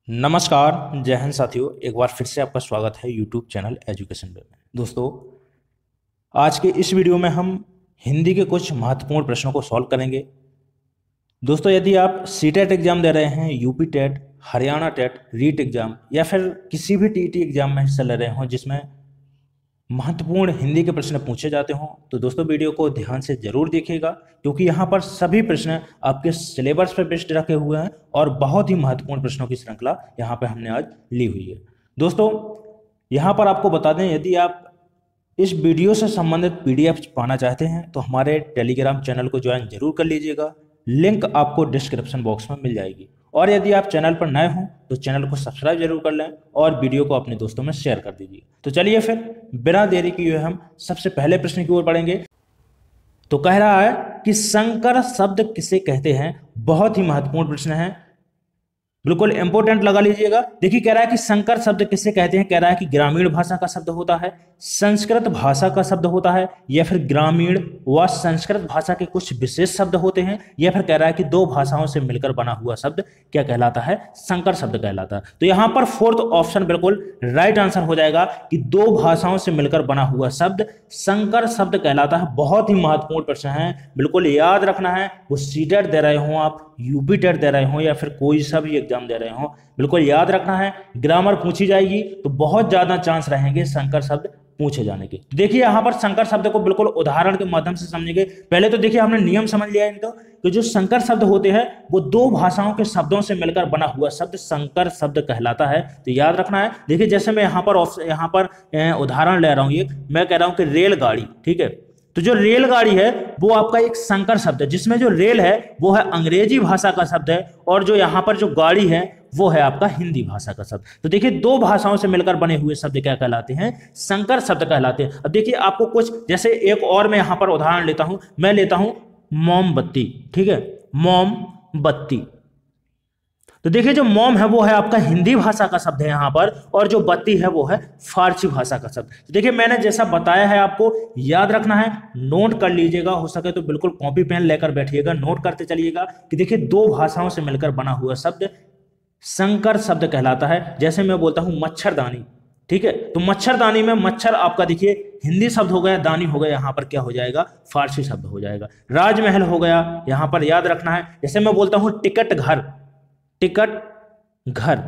नमस्कार, जय हिंद साथियों। एक बार फिर से आपका स्वागत है यूट्यूब चैनल एजुकेशन पे में। दोस्तों, आज के इस वीडियो में हम हिंदी के कुछ महत्वपूर्ण प्रश्नों को सॉल्व करेंगे। दोस्तों, यदि आप सीटेट एग्जाम दे रहे हैं, UP TET, Haryana TET, REET exam या फिर किसी भी टीटी एग्जाम में हिस्सा ले रहे हो जिसमें महत्वपूर्ण हिंदी के प्रश्न पूछे जाते हों, तो दोस्तों वीडियो को ध्यान से जरूर देखिएगा, क्योंकि यहाँ पर सभी प्रश्न आपके सिलेबस पर बेस्ड रखे हुए हैं और बहुत ही महत्वपूर्ण प्रश्नों की श्रृंखला यहाँ पे हमने आज ली हुई है। दोस्तों, यहाँ पर आपको बता दें, यदि आप इस वीडियो से संबंधित पीडीएफ पाना चाहते हैं तो हमारे टेलीग्राम चैनल को ज्वाइन जरूर कर लीजिएगा। लिंक आपको डिस्क्रिप्शन बॉक्स में मिल जाएगी। और यदि आप चैनल पर नए हों तो चैनल को सब्सक्राइब जरूर कर लें और वीडियो को अपने दोस्तों में शेयर कर दीजिए। तो चलिए फिर बिना देरी किए हम सबसे पहले प्रश्न की ओर बढ़ेंगे। तो कह रहा है कि संकर शब्द किसे कहते हैं। बहुत ही महत्वपूर्ण प्रश्न है, बिल्कुल इंपॉर्टेंट लगा लीजिएगा। देखिए, कह रहा है कि संकर शब्द किसे कहते हैं। कह रहा है कि ग्रामीण भाषा का शब्द होता है, संस्कृत भाषा का शब्द होता है, या फिर ग्रामीण व संस्कृत भाषा के कुछ विशेष शब्द होते हैं, या फिर कह रहा है कि दो भाषाओं से मिलकर बना हुआ शब्द क्या कहलाता है, संकर शब्द कहलाता है। तो यहां पर फोर्थ ऑप्शन बिल्कुल राइट आंसर हो जाएगा कि दो भाषाओं से मिलकर बना हुआ शब्द संकर शब्द कहलाता है। बहुत ही महत्वपूर्ण प्रश्न है, बिल्कुल याद रखना है। वो सीटेट दे रहे हो आप, यूपी टेट दे रहे हो, या फिर कोई सा भी एग्जाम दे रहे हो, बिल्कुल याद रखना है। ग्रामर पूछी जाएगी तो बहुत ज्यादा चांस रहेंगे संकर शब्द पूछे जाने के। तो देखिए, यहां पर संकर शब्द को बिल्कुल उदाहरण के माध्यम से समझेंगे। पहले तो देखिए, हमने नियम समझ लिया इनको कि जो संकर शब्द होते हैं वो दो भाषाओं के शब्दों से मिलकर बना हुआ शब्द संकर शब्द कहलाता है। तो याद रखना है। देखिए, जैसे मैं यहाँ पर उदाहरण ले रहा हूँ, ये मैं कह रहा हूँ कि रेलगाड़ी, ठीक है। तो जो रेलगाड़ी है वो आपका एक संकर शब्द है, जिसमें जो रेल है वो है अंग्रेजी भाषा का शब्द है, और जो यहाँ पर जो गाड़ी है वो है आपका हिंदी भाषा का शब्द। तो देखिए, दो भाषाओं से मिलकर बने हुए शब्द क्या कहलाते हैं, संकर शब्द कहलाते हैं। अब देखिए, आपको कुछ जैसे एक और मैं यहाँ पर उदाहरण लेता हूं, मैं लेता हूं मोमबत्ती, ठीक है, मोमबत्ती। तो देखिए, जो मोम है वो है आपका हिंदी भाषा का शब्द है यहाँ पर, और जो बत्ती है वो है फारसी भाषा का शब्द। तो देखिए, मैंने जैसा बताया है आपको याद रखना है, नोट कर लीजिएगा। हो सके तो बिल्कुल कॉपी पेन लेकर बैठिएगा, नोट करते चलिएगा कि देखिए, दो भाषाओं से मिलकर बना हुआ शब्द संकर शब्द कहलाता है। जैसे मैं बोलता हूं मच्छरदानी, ठीक है, तो मच्छरदानी में मच्छर आपका देखिए हिंदी शब्द हो गया, दानी हो गया, यहां पर क्या हो जाएगा, फारसी शब्द हो जाएगा। राजमहल हो गया, यहां पर याद रखना है। जैसे मैं बोलता हूं टिकट घर, टिकट घर,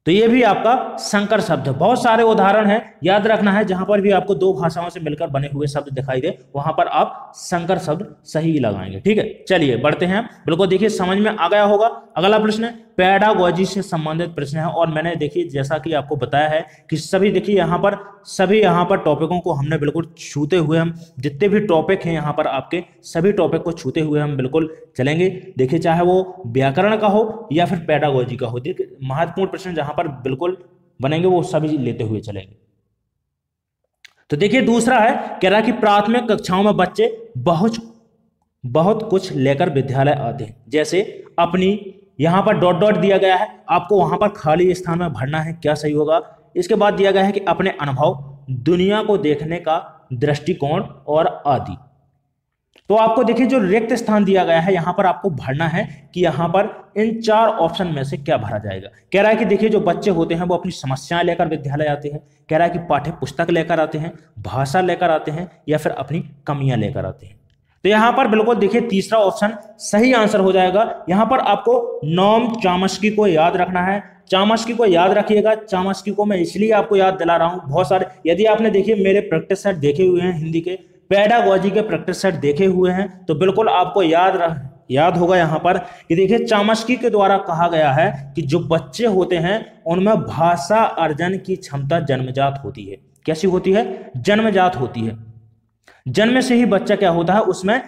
तो ये भी आपका संकर शब्द है। बहुत सारे उदाहरण हैं, याद रखना है। जहां पर भी आपको दो भाषाओं से मिलकर बने हुए शब्द दिखाई दे वहां पर आप संकर शब्द सही लगाएंगे, ठीक है। चलिए बढ़ते हैं। बिल्कुल देखिए, समझ में आ गया होगा। अगला प्रश्न पेडागोजी से संबंधित प्रश्न है, और मैंने देखिए जैसा कि आपको बताया है कि सभी देखिए सभी यहाँ पर टॉपिकों को हमने बिल्कुल छूते हुए, हम जितने भी टॉपिक हैं यहाँ पर आपके सभी टॉपिक को छूते हुए हम बिल्कुल चलेंगे। देखिए, चाहे वो व्याकरण का हो या फिर पेडागोजी का हो, देखिए महत्वपूर्ण प्रश्न जहां पर बिल्कुल बनेंगे वो सभी लेते हुए चलेंगे। तो देखिए, दूसरा है, कह रहा है कि प्राथमिक कक्षाओं में बच्चे बहुत कुछ लेकर विद्यालय आते हैं। जैसे अपनी, यहां पर डॉट डॉट दिया गया है, आपको वहां पर खाली स्थान में भरना है, क्या सही होगा। इसके बाद दिया गया है कि अपने अनुभव, दुनिया को देखने का दृष्टिकोण और आदि। तो आपको देखिए, जो रिक्त स्थान दिया गया है यहां पर आपको भरना है कि यहां पर इन चार ऑप्शन में से क्या भरा जाएगा। कह रहा है कि देखिए, जो बच्चे होते हैं वो अपनी समस्याएं लेकर विद्यालय आते हैं। कह रहा है कि पाठ्य पुस्तक लेकर आते हैं, भाषा लेकर आते हैं, या फिर अपनी कमियां लेकर आते हैं। तो यहां पर बिल्कुल देखिए तीसरा ऑप्शन सही आंसर हो जाएगा। यहां पर आपको नोम चॉम्स्की को याद रखना है। चॉम्स्की को याद रखिएगा। चॉम्स्की को मैं इसलिए आपको याद दिला रहा हूं, बहुत सारे, यदि आपने देखिए मेरे प्रैक्टिस सेट देखे हुए हैं, हिंदी के पेडागोजी के प्रैक्टिस सेट देखे हुए हैं, तो बिल्कुल आपको याद होगा यहाँ पर कि देखिए, चॉम्स्की के द्वारा कहा गया है कि जो बच्चे होते हैं उनमें भाषा अर्जन की क्षमता जन्मजात होती है। कैसी होती है, जन्मजात होती है। जन्म से ही बच्चा क्या होता है, उसमें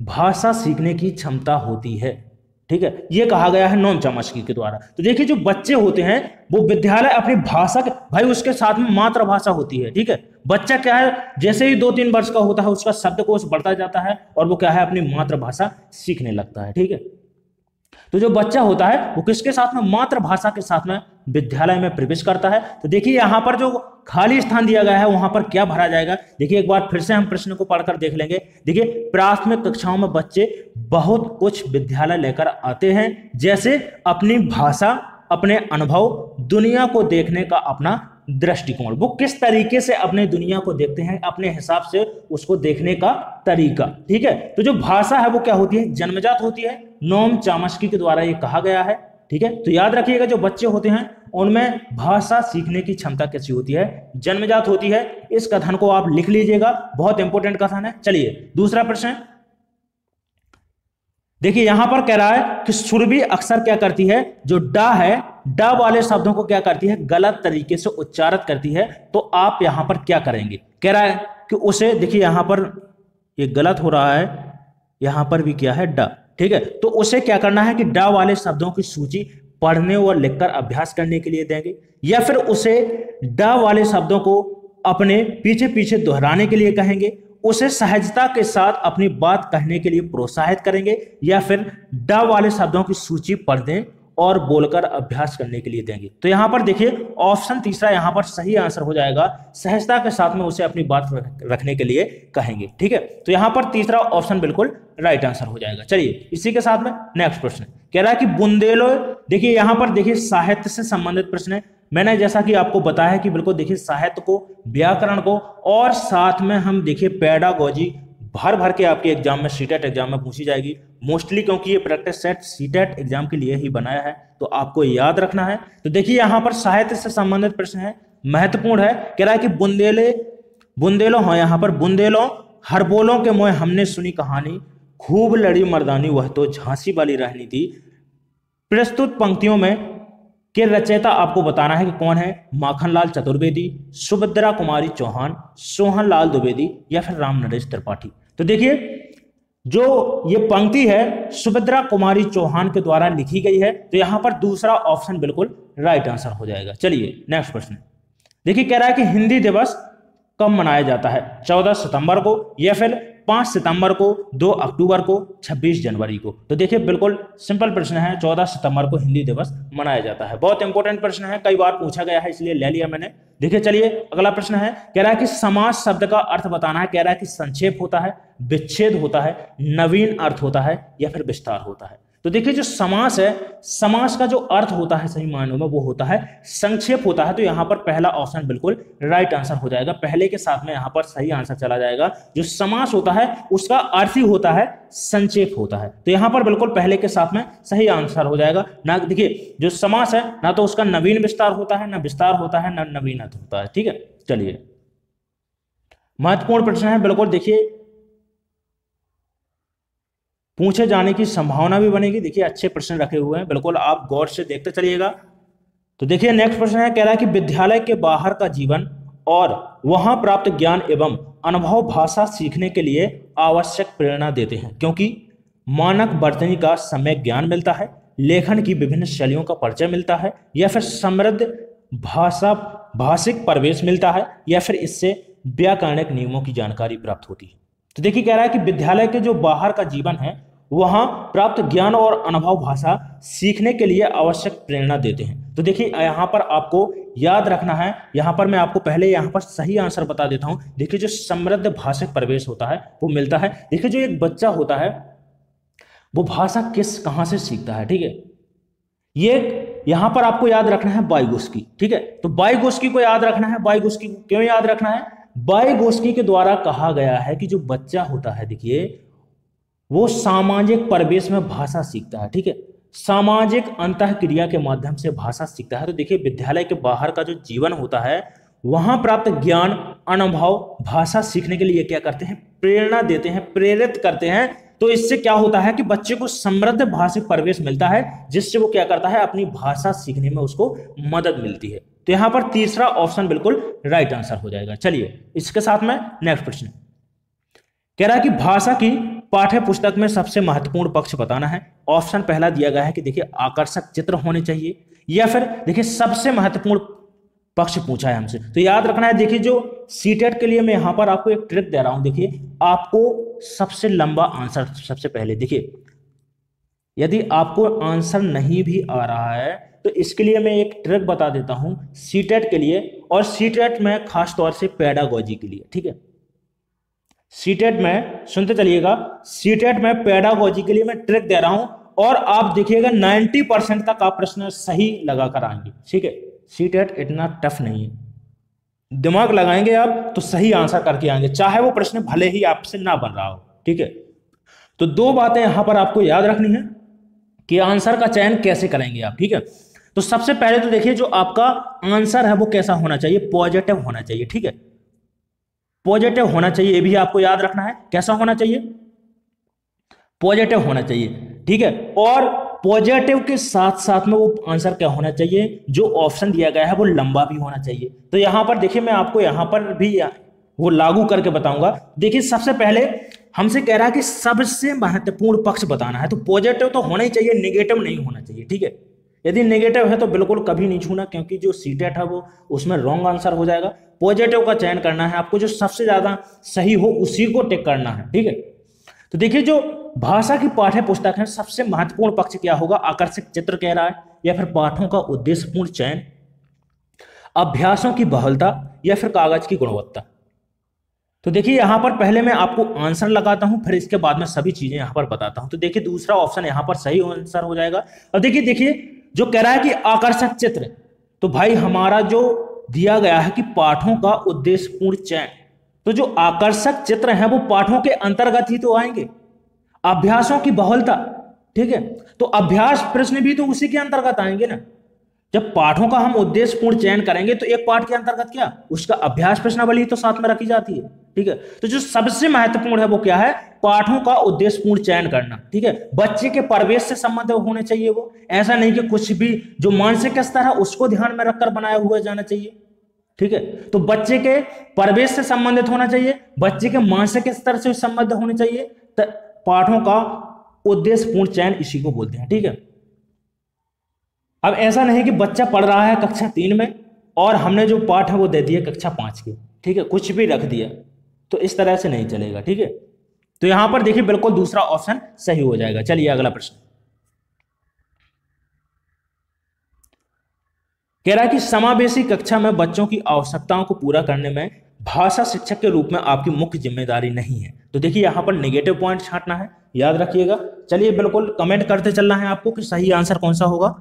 भाषा सीखने की क्षमता होती है, ठीक है। ये कहा गया है नोम चॉम्स्की के द्वारा। तो देखिए, जो बच्चे होते हैं वो विद्यालय अपनी भाषा के, भाई उसके साथ में मातृभाषा होती है, ठीक है। बच्चा क्या है, जैसे ही 2-3 वर्ष का होता है उसका शब्दकोश बढ़ता जाता है और वो क्या है, अपनी मातृभाषा सीखने लगता है, ठीक है। तो जो बच्चा होता है वो किसके साथ में, मातृभाषा के साथ में विद्यालय में प्रवेश करता है। तो देखिए, यहां पर जो खाली स्थान दिया गया है वहां पर क्या भरा जाएगा। देखिए, एक बार फिर से हम प्रश्न को पढ़कर देख लेंगे। देखिए, प्राथमिक कक्षाओं में बच्चे बहुत कुछ विद्यालय लेकर आते हैं, जैसे अपनी भाषा अपने अनुभव, दुनिया को देखने का अपना दृष्टिकोण। वो किस तरीके से अपने दुनिया को देखते हैं, अपने हिसाब से उसको देखने का तरीका। ठीक है, तो जो भाषा है वो क्या होती है, जन्मजात होती है। नोम चॉम्स्की के द्वारा ये कहा गया है। ठीक है, तो याद रखिएगा जो बच्चे होते हैं उनमें भाषा सीखने की क्षमता कैसी होती है, जन्मजात होती है। इस कथन को आप लिख लीजिएगा, बहुत इंपॉर्टेंट कथन है। चलिए दूसरा प्रश्न देखिए, यहां पर कह रहा है कि सुरभि अक्सर क्या करती है, जो डा है, डा वाले शब्दों को क्या करती है, गलत तरीके से उच्चारित करती है। तो आप यहां पर क्या करेंगे, कह रहा है कि उसे, देखिए यहां पर ये गलत हो रहा है, यहां पर भी क्या है, डा। ठीक है, तो उसे क्या करना है कि डा वाले शब्दों की सूची पढ़ने और लिखकर अभ्यास करने के लिए देंगे, या फिर उसे डा वाले शब्दों को अपने पीछे पीछे दोहराने के लिए कहेंगे, उसे सहजता के साथ अपनी बात कहने के लिए प्रोत्साहित करेंगे, या फिर डा वाले शब्दों की सूची पढ़ने और बोलकर अभ्यास करने के लिए देंगे। तो यहां पर देखिए ऑप्शन तीसरा यहां पर सही आंसर हो जाएगा, सहजता के साथ में उसे अपनी बात रखने के लिए कहेंगे। ठीक है, तो यहां पर तीसरा ऑप्शन बिल्कुल राइट आंसर हो जाएगा। चलिए इसी के साथ में नेक्स्ट प्रश्न कह रहा है कि बुंदेलो, देखिए यहां पर देखिए साहित्य से संबंधित प्रश्न है। मैंने जैसा कि आपको बताया है कि बिल्कुल देखिए साहित्य को, व्याकरण को, और साथ में हम देखिए पेडागोजी भर भर के आपके एग्जाम में, सीटेट एग्जाम में पूछी जाएगी मोस्टली, क्योंकि ये प्रैक्टिस सेट सीटेट एग्जाम के लिए ही बनाया है, तो आपको याद रखना है। तो देखिए यहां पर साहित्य से संबंधित प्रश्न है, महत्वपूर्ण है। कह रहा है कि बुंदेलो हो, यहां पर बुंदेलो हर बोलों के मोह हमने सुनी कहानी, खूब लड़ी मर्दानी वह तो झांसी वाली रहनी थी। प्रस्तुत पंक्तियों में के रचयिता आपको बताना है कि कौन है, माखनलाल चतुर्वेदी, सुभद्रा कुमारी चौहान, सोहन लाल द्विवेदी, या फिर राम नरेश त्रिपाठी। तो देखिए जो ये पंक्ति है सुभद्रा कुमारी चौहान के द्वारा लिखी गई है, तो यहां पर दूसरा ऑप्शन बिल्कुल राइट आंसर हो जाएगा। चलिए नेक्स्ट प्रश्न देखिए, कह रहा है कि हिंदी दिवस कब मनाया जाता है, 14 सितंबर को, या फिर 5 सितंबर को, 2 अक्टूबर को, 26 जनवरी को। तो देखिए बिल्कुल सिंपल प्रश्न है, 14 सितंबर को हिंदी दिवस मनाया जाता है। बहुत इंपॉर्टेंट प्रश्न है, कई बार पूछा गया है इसलिए ले लिया मैंने। देखिए चलिए अगला प्रश्न है, कह रहा है कि समाज शब्द का अर्थ बताना है। कह रहा है कि संक्षेप होता है, विच्छेद होता है, नवीन अर्थ होता है, या फिर विस्तार होता है। तो देखिए जो समास है, समास का जो अर्थ होता है सही मायनों में वो होता है संक्षेप होता है। तो यहां पर पहला ऑप्शन बिल्कुल राइट आंसर हो जाएगा, पहले के साथ में यहां पर सही आंसर चला जाएगा। जो समास होता है उसका अर्थ ही होता है संक्षेप होता है, तो यहां पर बिल्कुल पहले के साथ में सही आंसर हो जाएगा। ना देखिए जो समास है ना तो उसका नवीन विस्तार होता है, ना विस्तार होता है, ना नवीन अर्थ होता है। ठीक है, चलिए महत्वपूर्ण प्रश्न है, बिल्कुल देखिए पूछे जाने की संभावना भी बनेगी। देखिए अच्छे प्रश्न रखे हुए हैं, बिल्कुल आप गौर से देखते चलिएगा। तो देखिए नेक्स्ट प्रश्न है, कह रहा है कि विद्यालय के बाहर का जीवन और वहां प्राप्त ज्ञान एवं अनुभव भाषा सीखने के लिए आवश्यक प्रेरणा देते हैं, क्योंकि मानक वर्तनी का समय ज्ञान मिलता है, लेखन की विभिन्न शैलियों का परिचय मिलता है, या फिर समृद्ध भाषिक प्रवेश मिलता है, या फिर इससे व्याकरणिक नियमों की जानकारी प्राप्त होती है। तो देखिए कह रहा है कि विद्यालय के जो बाहर का जीवन है वहां प्राप्त ज्ञान और अनुभव भाषा सीखने के लिए आवश्यक प्रेरणा देते हैं। तो देखिए यहां पर आपको याद रखना है, यहां पर मैं आपको पहले यहां पर सही आंसर बता देता हूं। देखिए जो समृद्ध भाषिक प्रवेश होता है वो मिलता है। देखिए जो एक बच्चा होता है वो भाषा कहां से सीखता है, ठीक है, ये यहां पर आपको याद रखना है वाइगोस्की। ठीक है, तो वाइगोस्की को याद रखना है। वाइगोस्की को क्यों याद रखना है, वाइगोस्की के द्वारा कहा गया है कि जो बच्चा होता है देखिए वो सामाजिक परिवेश में भाषा सीखता है। ठीक है, सामाजिक अंतःक्रिया के माध्यम से भाषा सीखता है। तो देखिए विद्यालय के बाहर का जो जीवन होता है वहां प्राप्त ज्ञान अनुभव भाषा सीखने के लिए क्या करते हैं, प्रेरणा देते हैं, प्रेरित करते हैं। तो इससे क्या होता है कि बच्चे को समृद्ध भाषिक परिवेश मिलता है, जिससे वो क्या करता है, अपनी भाषा सीखने में उसको मदद मिलती है। तो यहां पर तीसरा ऑप्शन बिल्कुल राइट आंसर हो जाएगा। चलिए इसके साथ में नेक्स्ट प्रश्न कह रहा है कि भाषा की पाठ्य पुस्तक में सबसे महत्वपूर्ण पक्ष बताना है। ऑप्शन पहला दिया गया है कि देखिए आकर्षक चित्र होने चाहिए, या फिर देखिए सबसे महत्वपूर्ण पक्ष पूछा है हमसे। तो याद रखना है, देखिए जो सीटेट के लिए मैं यहां पर आपको एक ट्रिक दे रहा हूं। देखिए आपको सबसे लंबा आंसर सबसे पहले देखिए, यदि आपको आंसर नहीं भी आ रहा है तो इसके लिए मैं एक ट्रिक बता देता हूं सीटेट के लिए, और सीटेट में खास तौर से पेडागोजी के लिए। ठीक है, सीटेट में सुनते चलिएगा, सीटेट में पेडागोजी के लिए मैं ट्रिक दे रहा हूं, और आप देखिएगा 90% तक आप प्रश्न सही लगा कर आएंगे। ठीक है, सीटेट इतना टफ नहीं है, दिमाग लगाएंगे आप तो सही आंसर करके आएंगे, चाहे वो प्रश्न भले ही आपसे ना बन रहा हो। ठीक है, तो दो बातें यहां पर आपको याद रखनी है कि आंसर का चयन कैसे करेंगे आप। ठीक है, तो सबसे पहले तो देखिए जो आपका आंसर है वो कैसा होना चाहिए, पॉजिटिव होना चाहिए। ठीक है, पॉजिटिव होना चाहिए, ये भी आपको याद रखना है। कैसा होना चाहिए, पॉजिटिव होना चाहिए। ठीक है, और पॉजिटिव के साथ साथ में वो आंसर क्या होना चाहिए, जो ऑप्शन दिया गया है वो लंबा भी होना चाहिए। तो यहां पर देखिए मैं आपको यहां पर भी वो लागू करके बताऊंगा। देखिए सबसे पहले हमसे कह रहा है कि सबसे महत्वपूर्ण पक्ष बताना है, तो पॉजिटिव तो होना ही चाहिए, नेगेटिव नहीं होना चाहिए। ठीक है, यदि नेगेटिव है तो बिल्कुल कभी नहीं छूना, क्योंकि जो सीटेट है वो उसमें रॉन्ग आंसर हो जाएगा। पॉजिटिव का चयन करना है आपको, जो सबसे ज्यादा सही हो उसी को टिक करना है। ठीक है, तो देखिए जो भाषा की पाठ्य पुस्तक है, सबसे महत्वपूर्ण पक्ष क्या होगा, आकर्षक चित्र कह रहा है, या फिर पाठों का उद्देश्यपूर्ण चयन, अभ्यासों की बहुलता, या फिर कागज की गुणवत्ता। तो देखिए यहां पर पहले मैं आपको आंसर लगाता हूं, फिर इसके बाद में सभी चीजें यहां पर बताता हूं। तो देखिए दूसरा ऑप्शन यहां पर सही आंसर हो जाएगा। अब देखिए जो कह रहा है कि आकर्षक चित्र, तो भाई हमारा जो दिया गया है कि पाठों का उद्देश्यपूर्ण चयन, तो जो आकर्षक चित्र हैं वो पाठों के अंतर्गत ही तो आएंगे। अभ्यासों की बहुलता, ठीक है, तो अभ्यास प्रश्न भी तो उसी के अंतर्गत आएंगे ना। जब पाठों का हम उद्देश्यपूर्ण चयन करेंगे तो एक पाठ के अंतर्गत क्या, उसका अभ्यास प्रश्नावली तो साथ में रखी जाती है। ठीक है, तो जो सबसे महत्वपूर्ण है वो क्या है, पाठों का उद्देश्यपूर्ण चयन करना। ठीक है, बच्चे के परिवेश से संबंध होने चाहिए वो, ऐसा नहीं कि कुछ भी जो मानसिक स्तर है उसको ध्यान में रखकर बनाया हुआ जाना चाहिए। ठीक है, तो बच्चे के परिवेश से संबंधित होना चाहिए, बच्चे के मानसिक स्तर से संबंध होने चाहिए, तो पाठों का उद्देश्यपूर्ण चयन इसी को बोलते हैं। ठीक है, अब ऐसा नहीं कि बच्चा पढ़ रहा है कक्षा 3 में और हमने जो पाठ है वो दे दिया कक्षा 5 के, ठीक है, कुछ भी रख दिया, तो इस तरह से नहीं चलेगा। ठीक है, तो यहां पर देखिए बिल्कुल दूसरा ऑप्शन सही हो जाएगा। चलिए अगला प्रश्न कह रहा है कि समावेशी कक्षा में बच्चों की आवश्यकताओं को पूरा करने में भाषा शिक्षक के रूप में आपकी मुख्य जिम्मेदारी नहीं है। तो देखिए यहां पर नेगेटिव पॉइंट छांटना है, याद रखिएगा। चलिए बिल्कुल कमेंट करते चलना है आपको कि सही आंसर कौन सा होगा।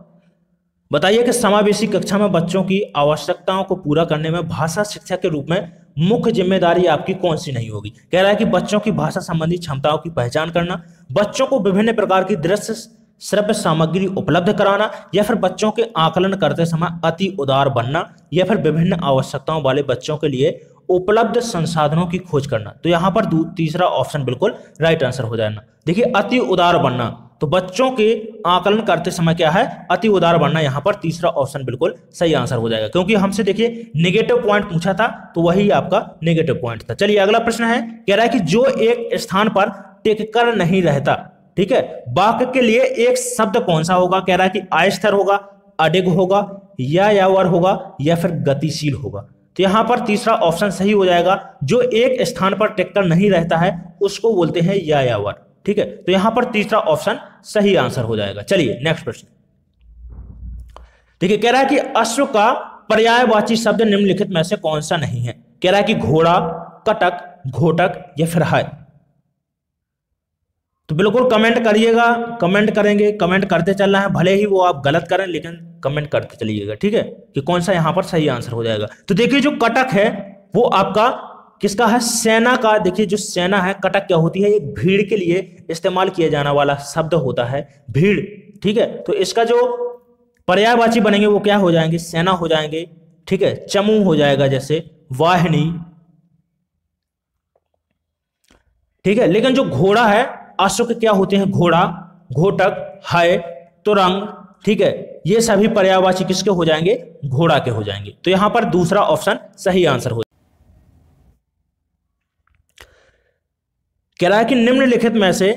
बताइए कि समावेशी कक्षा में बच्चों की आवश्यकताओं को पूरा करने में भाषा शिक्षक के रूप में मुख्य जिम्मेदारी आपकी कौन सी नहीं होगी। कह रहा है कि बच्चों की भाषा संबंधी क्षमताओं की पहचान करना, बच्चों को विभिन्न प्रकार की दृश्य श्रव्य सामग्री उपलब्ध कराना, या फिर बच्चों के आकलन करते समय अति उदार बनना, या फिर विभिन्न आवश्यकताओं वाले बच्चों के लिए उपलब्ध संसाधनों की खोज करना। तो यहां पर तीसरा ऑप्शन बिल्कुल राइट आंसर हो जाएगा। देखिए अति उदार बनना, तो बच्चों के आकलन करते समय क्या है, अति उदार बनना, यहां पर तीसरा ऑप्शन बिल्कुल सही आंसर हो जाएगा, क्योंकि हमसे देखिए नेगेटिव पॉइंट पूछा था तो वही आपका नेगेटिव पॉइंट था। चलिए अगला प्रश्न है, कह रहा है कि जो एक स्थान पर टिक कर नहीं रहता, ठीक है, वाक्य के लिए एक शब्द कौन सा होगा। कह रहा है कि अस्थिर होगा, अडिग होगा, यायावर होगा, या फिर गतिशील होगा। तो यहां पर तीसरा ऑप्शन सही हो जाएगा, जो एक स्थान पर टिक कर नहीं रहता है उसको बोलते हैं यायावर। ठीक है, तो यहां पर तीसरा ऑप्शन सही आंसर हो जाएगा। चलिए नेक्स्ट प्रश्न देखिए, कह रहा है कि अश्व का पर्यायवाची शब्द निम्नलिखित में से कौन सा नहीं है। कह रहा है कि घोड़ा, कटक, घोटक, या फिर हाय। तो बिल्कुल कमेंट करिएगा, कमेंट करेंगे, कमेंट करते चलना है, भले ही वो आप गलत करें लेकिन कमेंट करते चलिएगा। ठीक है, कि कौन सा यहां पर सही आंसर हो जाएगा। तो देखिए जो कटक है वो आपका किसका है, सेना का। देखिए जो सेना है, कटक क्या होती है, एक भीड़ के लिए इस्तेमाल किया जाने वाला शब्द होता है, भीड़। ठीक है, तो इसका जो पर्यायवाची बनेंगे वो क्या हो जाएंगे, सेना हो जाएंगे। ठीक है, चमू हो जाएगा, जैसे वाहिनी। ठीक है, लेकिन जो घोड़ा है, अश्व के क्या होते हैं, घोड़ा, घोटक, हाय, तुरंग। ठीक है, ये सभी पर्यायवाची किसके हो जाएंगे, घोड़ा के हो जाएंगे। तो यहां पर दूसरा ऑप्शन सही आंसर हो। कह रहा है कि निम्नलिखित में से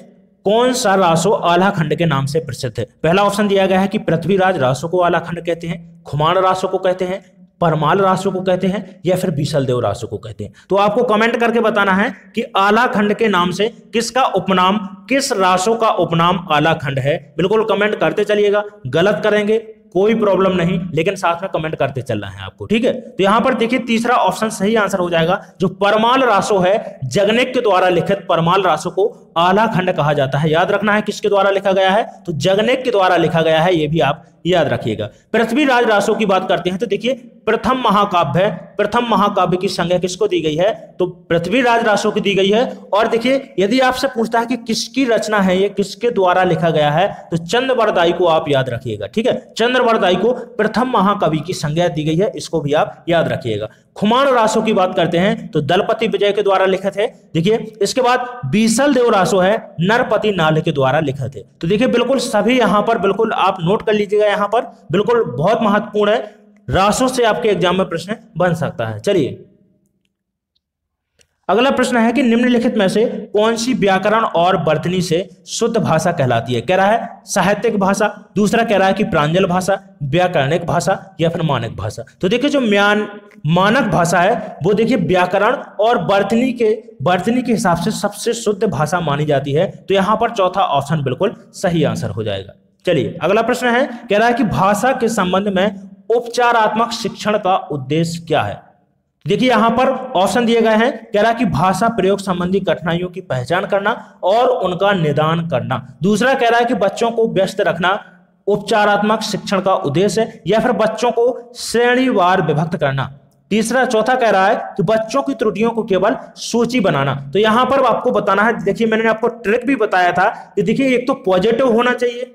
कौन सा रासो आला खंड के नाम से प्रसिद्ध है। पहला ऑप्शन दिया गया है कि पृथ्वीराज रासो को आला खंड कहते हैं, खुमान रासो को कहते हैं, परमाल रासो को कहते हैं, या फिर बीसलदेव रासो को कहते हैं। तो आपको कमेंट करके बताना है कि आला खंड के नाम से किसका उपनाम, किस रासो का उपनाम आला खंड है। बिल्कुल कमेंट करते चलिएगा, गलत करेंगे कोई प्रॉब्लम नहीं, लेकिन साथ में कमेंट करते चलना है आपको। ठीक है, तो यहां पर देखिए तीसरा ऑप्शन सही आंसर हो जाएगा। जो परमाल रासो है, जगनेक के द्वारा लिखित परमाल रासो को आला खंड कहा जाता है। याद रखना है किसके द्वारा लिखा गया है, तो जगनेक के द्वारा लिखा गया है, ये भी आप याद रखिएगा। पृथ्वीराज रासो की बात करते हैं तो देखिए प्रथम महाकाव्य है, प्रथम महाकाव्य की संज्ञा किसको दी गई है, तो पृथ्वीराज रासो की दी गई है। और देखिए यदि आपसे पूछता है कि किसकी रचना है, ये किसके द्वारा लिखा गया है, तो चंद्रवरदाई को आप याद रखिएगा। ठीक है, चंद्रवरदाई को प्रथम महाकवि की संज्ञा दी गई है, इसको भी आप याद रखिएगा। खुमान रासो की बात करते हैं तो दलपति विजय के द्वारा लिखित है। देखिए इसके बाद बीसल देव रासो है, नरपति नाले के द्वारा लिखित है। तो देखिए बिल्कुल सभी यहां पर बिल्कुल आप नोट कर लीजिएगा, यहां पर बिल्कुल बहुत महत्वपूर्ण है, रासो से आपके एग्जाम में प्रश्न बन सकता है। चलिए अगला प्रश्न है कि निम्नलिखित में से कौन सी व्याकरण और वर्तनी से शुद्ध भाषा कहलाती है। कह रहा है साहित्यिक भाषा, दूसरा कह रहा है कि प्रांजल भाषा, व्याकरणिक भाषा या फिर मानक भाषा। तो देखिए जो मानक भाषा है वो देखिए व्याकरण और वर्तनी के हिसाब से सबसे शुद्ध भाषा मानी जाती है। तो यहां पर चौथा ऑप्शन बिल्कुल सही आंसर हो जाएगा। चलिए अगला प्रश्न है, कह रहा है कि भाषा के संबंध में उपचारात्मक शिक्षण का उद्देश्य क्या है। देखिए यहां पर ऑप्शन दिए गए हैं, कह रहा है कि भाषा प्रयोग संबंधी कठिनाइयों की पहचान करना और उनका निदान करना। दूसरा कह रहा है कि बच्चों को व्यस्त रखना उपचारात्मक शिक्षण का उद्देश्य है, या फिर बच्चों को श्रेणीवार विभक्त करना। चौथा कह रहा है कि बच्चों की त्रुटियों को केवल सूची बनाना। तो यहां पर आपको बताना है, देखिए मैंने आपको ट्रिक भी बताया था कि देखिए एक तो पॉजिटिव होना चाहिए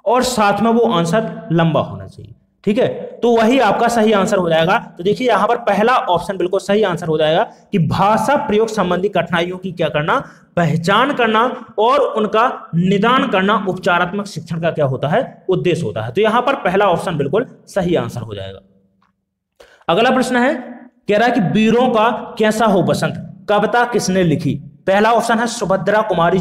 और साथ में वो आंसर लंबा होना चाहिए। ठीक है, तो वही आपका सही आंसर हो जाएगा। तो देखिए यहां पर पहला ऑप्शन बिल्कुल सही आंसर हो जाएगा कि भाषा प्रयोग संबंधी कठिनाइयों की क्या करना, पहचान करना और उनका निदान करना उपचारात्मक शिक्षण का क्या होता है, उद्देश्य होता है। तो यहां पर पहला ऑप्शन बिल्कुल सही आंसर हो जाएगा। अगला प्रश्न है, कह रहा है कि वीरों का कैसा हो बसंत कविता किसने लिखी। पहला ऑप्शन है सुमित्रा कुमारी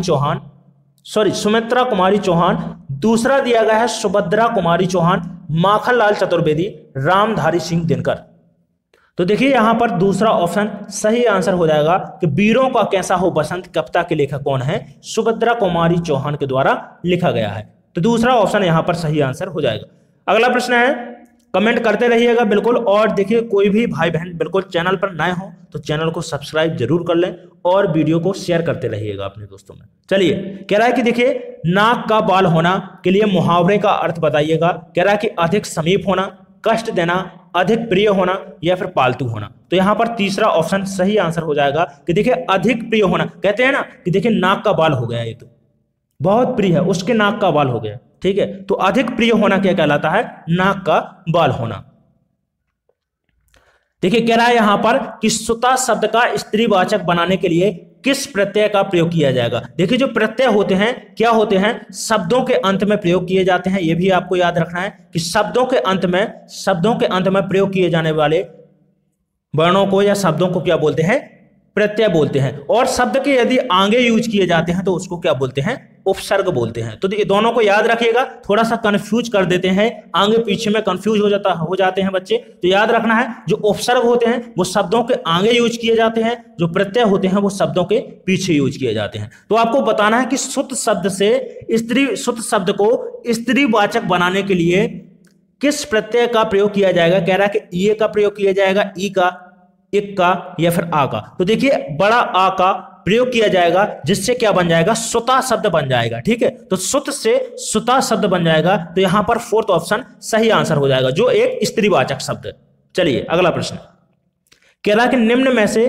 चौहान, दूसरा दिया गया है सुभद्रा कुमारी चौहान, माखनलाल चतुर्वेदी, रामधारी सिंह दिनकर। तो देखिए यहां पर दूसरा ऑप्शन सही आंसर हो जाएगा कि वीरों का कैसा हो बसंत कविता के लेखक कौन है, सुभद्रा कुमारी चौहान के द्वारा लिखा गया है। तो दूसरा ऑप्शन यहां पर सही आंसर हो जाएगा। अगला प्रश्न है, कमेंट करते रहिएगा बिल्कुल, और देखिए कोई भी भाई बहन बिल्कुल चैनल पर नए हो तो चैनल को सब्सक्राइब जरूर कर लें और वीडियो को शेयर करते रहिएगा अपने दोस्तों में। चलिए कह रहा है कि देखिए नाक का बाल होना के लिए मुहावरे का अर्थ बताइएगा। कह रहा है कि अधिक समीप होना, कष्ट देना, अधिक प्रिय होना या फिर पालतू होना। तो यहां पर तीसरा ऑप्शन सही आंसर हो जाएगा कि देखिए अधिक प्रिय होना। कहते हैं ना कि देखिए नाक का बाल हो गया, ये तो बहुत प्रिय है, उसके नाक का बाल हो गया। ठीक है, तो अधिक प्रिय होना क्या कहलाता है, नाक का बाल होना। देखिए कह रहा है यहां पर कि सुता शब्द का स्त्रीवाचक बनाने के लिए किस प्रत्यय का प्रयोग किया जाएगा। देखिए जो प्रत्यय होते हैं क्या होते हैं, शब्दों के अंत में प्रयोग किए जाते हैं। यह भी आपको याद रखना है कि शब्दों के अंत में प्रयोग किए जाने वाले वर्णों को या शब्दों को क्या बोलते हैं, प्रत्यय बोलते हैं। और शब्द के यदि आगे यूज किए जाते हैं तो उसको क्या बोलते हैं, उपसर्ग बोलते हैं। तो दोनों को याद रखिएगा, थोड़ा सा कंफ्यूज कर देते हैं, आगे पीछे में कंफ्यूज हो जाते हैं बच्चे। तो याद रखना है जो उपसर्ग होते हैं वो शब्दों के आगे यूज किए जाते हैं, जो प्रत्यय होते हैं वो शब्दों के पीछे यूज किए जाते हैं। तो आपको बताना है कि शुद्ध शब्द को स्त्रीवाचक बनाने के लिए किस प्रत्यय का प्रयोग किया जाएगा। कह रहा है कि ये का प्रयोग किया जाएगा, ई का, इक का या फिर आ का। तो देखिए बड़ा आ का प्रयोग किया जाएगा, जिससे क्या बन जाएगा, सुता शब्द बन जाएगा। ठीक है, तो सुत से सुता शब्द बन जाएगा। तो यहां पर फोर्थ ऑप्शन सही आंसर हो जाएगा, जो एक स्त्रीवाचक शब्द है। चलिए अगला प्रश्न, कह रहा है कि निम्न में से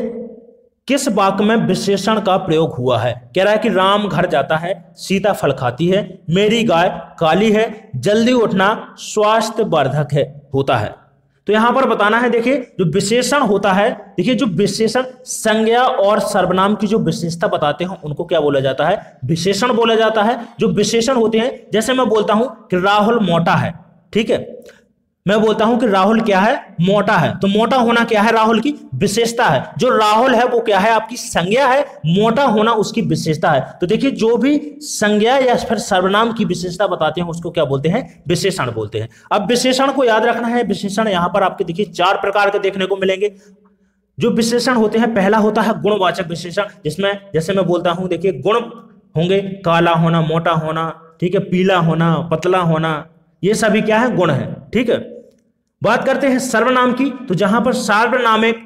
किस वाक्य में विशेषण का प्रयोग हुआ है। कह रहा है कि राम घर जाता है, सीता फल खाती है, मेरी गाय काली है, जल्दी उठना स्वास्थ्यवर्धक है होता है। तो यहां पर बताना है, देखिए जो विशेषण होता है, देखिए जो विशेषण संज्ञा और सर्वनाम की जो विशेषता बताते हैं उनको क्या बोला जाता है, विशेषण बोला जाता है। जो विशेषण होते हैं, जैसे मैं बोलता हूं कि राहुल मोटा है, ठीक है, मैं बोलता हूं कि राहुल क्या है, मोटा है। तो मोटा होना क्या है, राहुल की विशेषता है। जो राहुल है वो क्या है, आपकी संज्ञा है, मोटा होना उसकी विशेषता है। तो देखिए जो भी संज्ञा या फिर सर्वनाम की विशेषता बताते हैं उसको क्या बोलते हैं, विशेषण बोलते हैं। अब विशेषण को याद रखना है। विशेषण यहां पर आपके देखिए 4 प्रकार के देखने को मिलेंगे। जो विशेषण होते हैं, पहला होता है गुणवाचक विशेषण, जिसमें जैसे मैं बोलता हूं, देखिए गुण होंगे, काला होना, मोटा होना, ठीक है, पीला होना, पतला होना, ये सभी क्या है, गुण है। ठीक है, बात करते हैं सर्वनाम की। तो जहां पर सार्वनामिक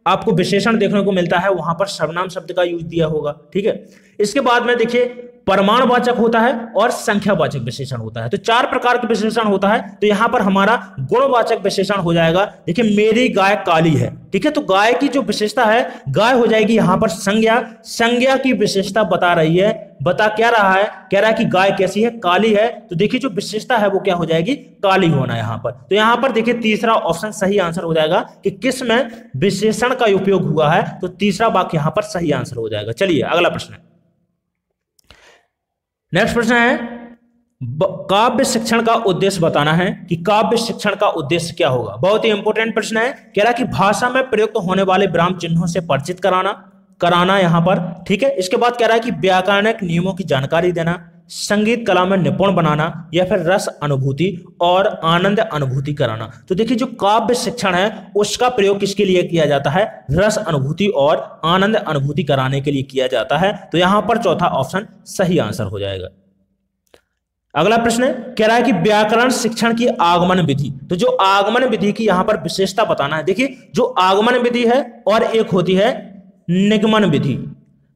आपको विशेषण देखने को मिलता है, वहां पर सर्वनाम शब्द का यूज दिया होगा। ठीक है, इसके बाद में देखिए प्रमाणवाचक होता है और संख्यावाचक विशेषण होता है। तो 4 प्रकार के विशेषण होता है। तो यहां पर हमारा गुणवाचक विशेषण हो जाएगा। देखिए मेरी गाय काली है, ठीक है, तो गाय की जो विशेषता है गाय हो जाएगी यहां पर संज्ञा। संज्ञा की विशेषता बता रही है, बता क्या रहा है, कह रहा है कि गाय कैसी है, काली है। तो देखिए जो विशेषता है वो क्या हो जाएगी, काली होना यहां पर। तो यहां पर देखिए तीसरा ऑप्शन सही आंसर हो जाएगा कि किस में विशेषण का उपयोग हुआ है। तो तीसरा वाक्य यहां पर सही आंसर हो जाएगा। चलिए अगला प्रश्न, नेक्स्ट प्रश्न है काव्य शिक्षण का उद्देश्य बताना है कि काव्य शिक्षण का उद्देश्य क्या होगा। बहुत ही इंपॉर्टेंट प्रश्न है। कह रहा है कि भाषा में प्रयुक्त होने वाले विराम चिन्हों से परिचित कराना यहां पर। ठीक है, इसके बाद कह रहा है कि व्याकरणिक नियमों की जानकारी देना, संगीत कला में निपुण बनाना, या फिर रस अनुभूति और आनंद अनुभूति कराना। तो देखिए जो काव्य शिक्षण है उसका प्रयोग किसके लिए किया जाता है, रस अनुभूति और आनंद अनुभूति कराने के लिए किया जाता है। तो यहां पर चौथा ऑप्शन सही आंसर हो जाएगा। अगला प्रश्न कह रहा है कि व्याकरण शिक्षण की आगमन विधि। तो जो आगमन विधि की यहां पर विशेषता बताना है। देखिए जो आगमन विधि है और एक होती है निगमन विधि,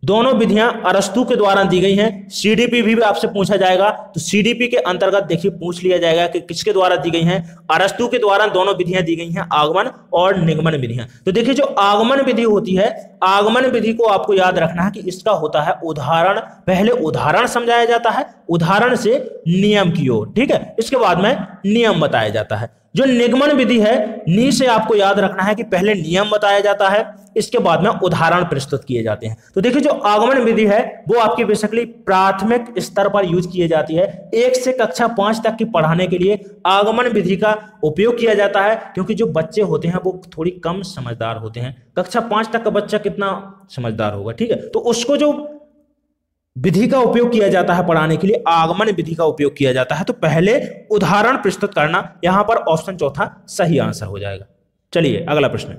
दोनों विधियां अरस्तु के द्वारा दी गई हैं। सीडीपी भी आपसे पूछा जाएगा, तो सीडीपी के अंतर्गत देखिए पूछ लिया जाएगा कि किसके द्वारा दी गई हैं, अरस्तु के द्वारा दोनों विधियां दी गई हैं, आगमन और निगमन विधियां। तो देखिए जो आगमन विधि होती है, आगमन विधि को आपको याद रखना है कि इसका होता है उदाहरण, पहले उदाहरण समझाया जाता है, उदाहरण से नियम की ओर। ठीक है, इसके बाद में नियम बताया जाता है। जो निगमन विधि है, नी से आपको याद रखना है कि पहले नियम बताया जाता है, इसके बाद में उदाहरण प्रस्तुत किए जाते हैं। तो देखिए जो आगमन विधि है वो आपकी बेसिकली प्राथमिक स्तर पर यूज की जाती है। 1 से कक्षा 5 तक की पढ़ाने के लिए आगमन विधि का उपयोग किया जाता है, क्योंकि जो बच्चे होते हैं वो थोड़ी कम समझदार होते हैं। कक्षा 5 तक का बच्चा कितना समझदार होगा, ठीक है, तो उसको जो विधि का उपयोग किया जाता है पढ़ाने के लिए, आगमन विधि का उपयोग किया जाता है। तो पहले उदाहरण प्रस्तुत करना, यहां पर ऑप्शन चौथा सही आंसर हो जाएगा। चलिए अगला प्रश्न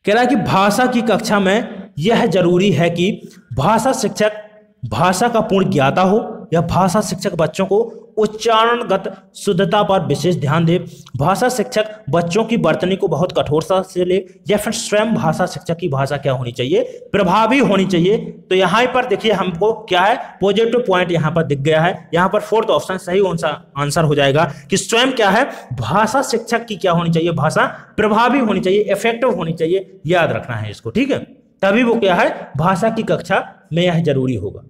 कह रहा है कि भाषा की कक्षा में यह जरूरी है कि भाषा शिक्षक भाषा का पूर्ण ज्ञाता हो, या भाषा शिक्षक बच्चों को उच्चारणगत शुद्धता पर विशेष ध्यान दे, भाषा शिक्षक बच्चों की वर्तनी को बहुत कठोरता से ले, या फिर स्वयं भाषा शिक्षक की भाषा क्या होनी चाहिए, प्रभावी होनी चाहिए। तो यहां पर देखिए हमको क्या है, पॉजिटिव पॉइंट यहां पर दिख गया है। यहां पर फोर्थ ऑप्शन सही आंसर हो जाएगा कि स्वयं क्या है, भाषा शिक्षक की क्या होनी चाहिए, भाषा प्रभावी होनी चाहिए, इफेक्टिव होनी चाहिए। याद रखना है इसको, ठीक है, तभी वो क्या है, भाषा की कक्षा में यह जरूरी होगा।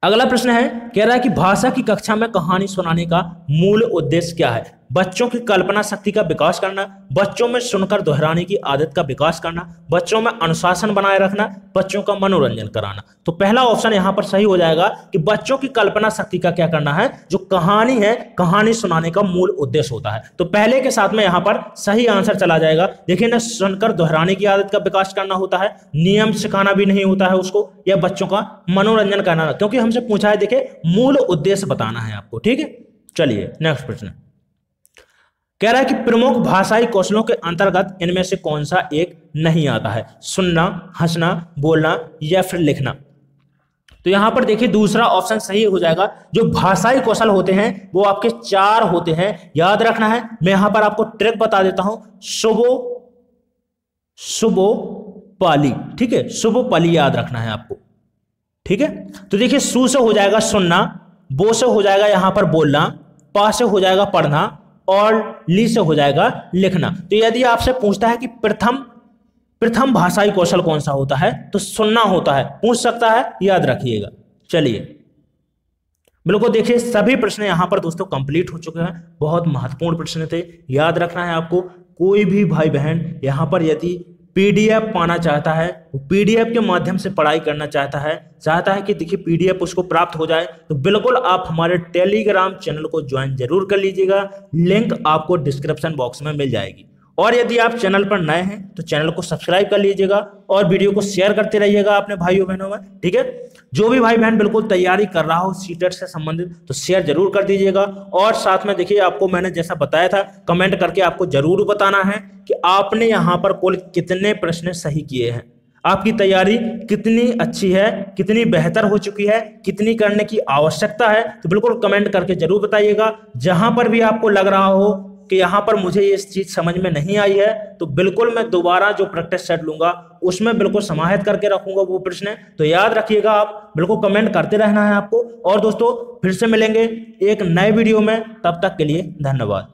अगला प्रश्न है, कह रहा है कि भाषा की कक्षा में कहानी सुनाने का मूल उद्देश्य क्या है। बच्चों की कल्पना शक्ति का विकास करना, बच्चों में सुनकर दोहराने की आदत का विकास करना, बच्चों में अनुशासन बनाए रखना, बच्चों का मनोरंजन कराना। तो पहला ऑप्शन यहां पर सही हो जाएगा कि बच्चों की कल्पना शक्ति का क्या करना है, जो कहानी है, कहानी सुनाने का मूल उद्देश्य होता है। तो पहले के साथ में यहां पर सही आंसर चला जाएगा। देखिए ना, सुनकर दोहराने की आदत का विकास करना होता है, नियम सिखाना भी नहीं होता है उसको, या बच्चों का मनोरंजन करना, क्योंकि हमसे पूछा है, देखिए मूल उद्देश्य बताना है आपको, ठीक है। चलिए नेक्स्ट प्रश्न कह रहा है कि प्रमुख भाषाई कौशलों के अंतर्गत इनमें से कौन सा एक नहीं आता है, सुनना, हंसना, बोलना, या फिर लिखना। तो यहां पर देखिए दूसरा ऑप्शन सही हो जाएगा। जो भाषाई कौशल होते हैं वो आपके 4 होते हैं, याद रखना है। मैं यहां पर आपको ट्रिक बता देता हूं, सुबो पाली, ठीक है, सुबो पाली याद रखना है आपको, ठीक है। तो देखिए सु से हो जाएगा सुनना, बो से हो जाएगा यहां पर बोलना, पा से हो जाएगा पढ़ना, और ली से हो जाएगा लिखना। तो यदि आपसे पूछता है कि प्रथम भाषाई कौशल कौन सा होता है, तो सुनना होता है, पूछ सकता है, याद रखिएगा। चलिए बिल्कुल देखिए सभी प्रश्न यहां पर दोस्तों कंप्लीट हो चुके हैं। बहुत महत्वपूर्ण प्रश्न थे, याद रखना है आपको। कोई भी भाई बहन यहां पर यदि पीडीएफ पाना चाहता है, वो पीडीएफ के माध्यम से पढ़ाई करना चाहता है कि देखिए पीडीएफ उसको प्राप्त हो जाए, तो बिल्कुल आप हमारे टेलीग्राम चैनल को ज्वाइन जरूर कर लीजिएगा। लिंक आपको डिस्क्रिप्शन बॉक्स में मिल जाएगी। और यदि आप चैनल पर नए हैं तो चैनल को सब्सक्राइब कर लीजिएगा और वीडियो को शेयर करते रहिएगा अपने भाइयों बहनों में, ठीक है। जो भी भाई बहन बिल्कुल तैयारी कर रहा हो सीटेट से संबंधित, तो शेयर जरूर कर दीजिएगा। और साथ में देखिए आपको मैंने जैसा बताया था, कमेंट करके आपको जरूर बताना है कि आपने यहाँ पर कुल कितने प्रश्न सही किए हैं, आपकी तैयारी कितनी अच्छी है, कितनी बेहतर हो चुकी है, कितनी करने की आवश्यकता है। तो बिल्कुल कमेंट करके जरूर बताइएगा। जहां पर भी आपको लग रहा हो कि यहाँ पर मुझे ये चीज समझ में नहीं आई है, तो बिल्कुल मैं दोबारा जो प्रैक्टिस सेट लूंगा उसमें बिल्कुल समाहित करके रखूंगा वो प्रश्न। तो याद रखिएगा, आप बिल्कुल कमेंट करते रहना है आपको। और दोस्तों फिर से मिलेंगे एक नए वीडियो में, तब तक के लिए धन्यवाद।